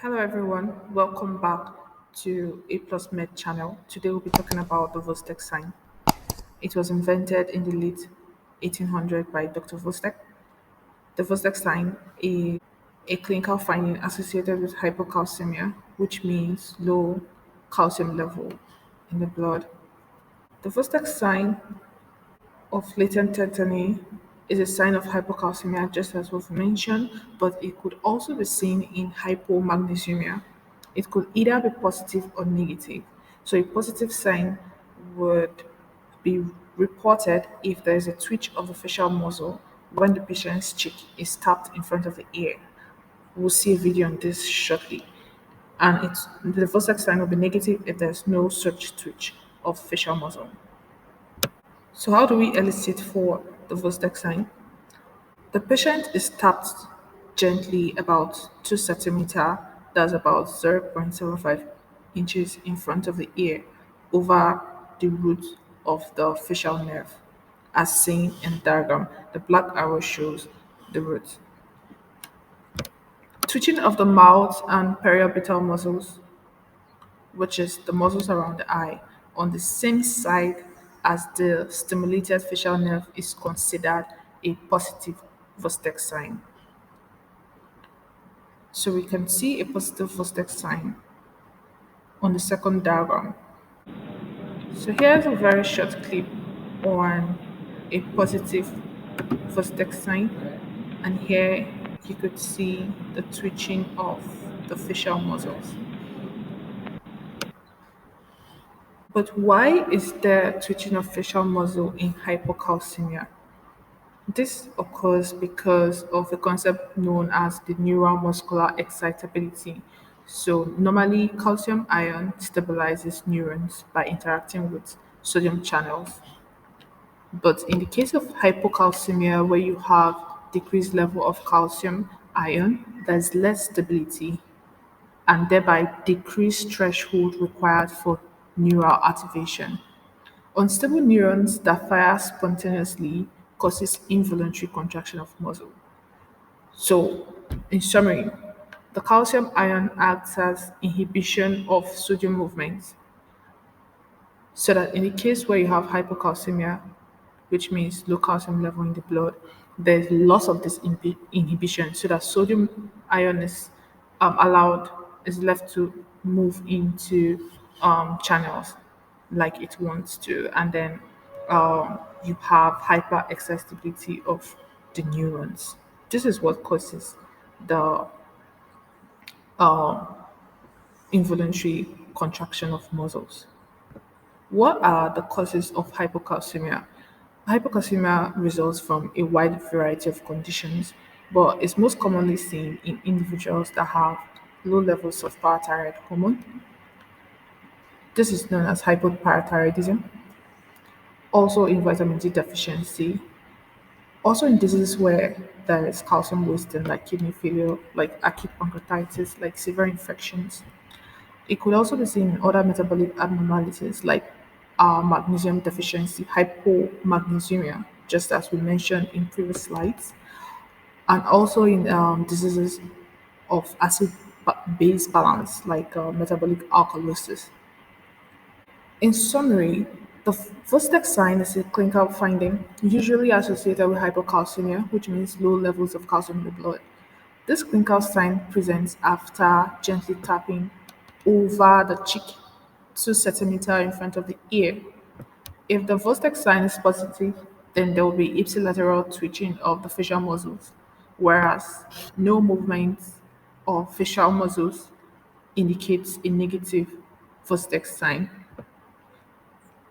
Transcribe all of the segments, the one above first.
Hello everyone, welcome back to A Plus Med channel. Today we'll be talking about the Chvostek sign. It was invented in the late 1800 by Dr. Chvostek. The Chvostek sign is a clinical finding associated with hypocalcemia, which means low calcium level in the blood. The Chvostek sign of latent tetany is a sign of hypocalcemia, just as we've mentioned, but it could also be seen in hypomagnesemia. It could either be positive or negative. So, a positive sign would be reported if there is a twitch of the facial muscle when the patient's cheek is tapped in front of the ear. We'll see a video on this shortly. And the first sign will be negative if there's no such twitch of facial muscle. So, how do we elicit for the Vostok sign? The patient is tapped gently about 2 centimeter, that's about 0.75 inches in front of the ear, over the root of the facial nerve. As seen in the diagram, the black arrow shows the root. Twitching of the mouth and periorbital muscles, which is the muscles around the eye, on the same side as the stimulated facial nerve is considered a positive Vostek sign. So we can see a positive Vostek sign on the second diagram. So here's a very short clip on a positive Vostek sign, and here you could see the twitching of the facial muscles. But why is there twitching of facial muscle in hypocalcemia? This occurs because of a concept known as the neuromuscular excitability. So, normally, calcium ion stabilizes neurons by interacting with sodium channels. But in the case of hypocalcemia, where you have decreased level of calcium ion, there's less stability and thereby decreased threshold required for neural activation. Unstable neurons that fire spontaneously causes involuntary contraction of muscle. So, in summary, the calcium ion acts as inhibition of sodium movements, so that in the case where you have hypocalcemia, which means low calcium level in the blood, there's loss of this inhibition, so that sodium ion is allowed is left to move into channels like it wants to, and then you have hyperexcitability of the neurons. This is what causes the involuntary contraction of muscles. What are the causes of hypocalcemia? Hypocalcemia results from a wide variety of conditions, but is most commonly seen in individuals that have low levels of parathyroid hormone. This is known as hypoparathyroidism. Also in vitamin D deficiency. Also in diseases where there is calcium wasting, like kidney failure, like acute pancreatitis, like severe infections. It could also be seen in other metabolic abnormalities like magnesium deficiency, hypomagnesemia, just as we mentioned in previous slides, and also in diseases of acid base balance like metabolic alkalosis. In summary, the Vostek sign is a clinical finding usually associated with hypocalcemia, which means low levels of calcium in the blood. This clinical sign presents after gently tapping over the cheek 2 centimeter in front of the ear. If the Vostek sign is positive, then there will be ipsilateral twitching of the facial muscles, whereas no movement of facial muscles indicates a negative Vostek sign.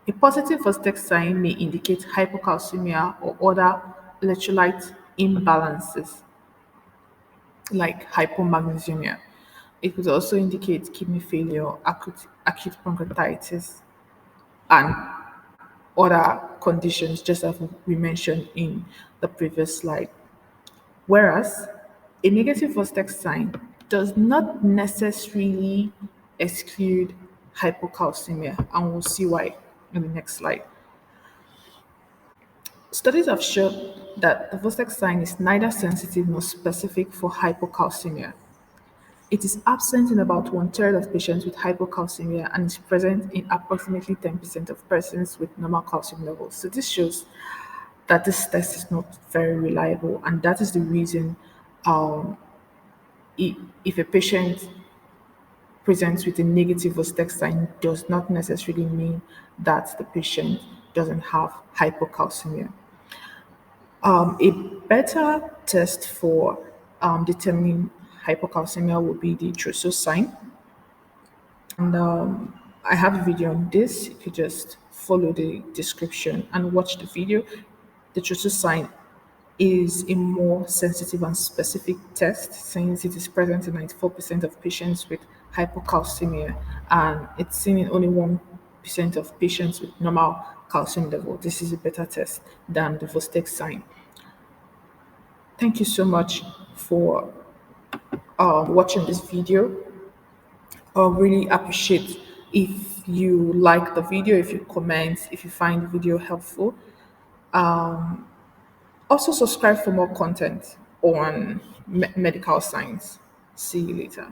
A positive Vostek sign may indicate hypocalcemia or other electrolyte imbalances like hypomagnesemia. It could also indicate kidney failure, acute pancreatitis, and other conditions, just as we mentioned in the previous slide. Whereas a negative Vostek sign does not necessarily exclude hypocalcemia, and we'll see why in the next slide. Studies have shown that the Vostek sign is neither sensitive nor specific for hypocalcemia. It is absent in about one third of patients with hypocalcemia and is present in approximately 10% of persons with normal calcium levels. So this shows that this test is not very reliable, and that is the reason um, if a patient presents with a negative Chvostek sign does not necessarily mean that the patient doesn't have hypocalcemia. A better test for determining hypocalcemia would be the Trousseau sign. And I have a video on this. You could just follow the description and watch the video. The Trousseau sign is a more sensitive and specific test since it is present in 94% of patients with hypocalcemia and it's seen in only 1% of patients with normal calcium level. This is a better test than the Chvostek sign. Thank you so much for watching this video. I really appreciate if you like the video, if you comment, if you find the video helpful. Also, subscribe for more content on medical science. See you later.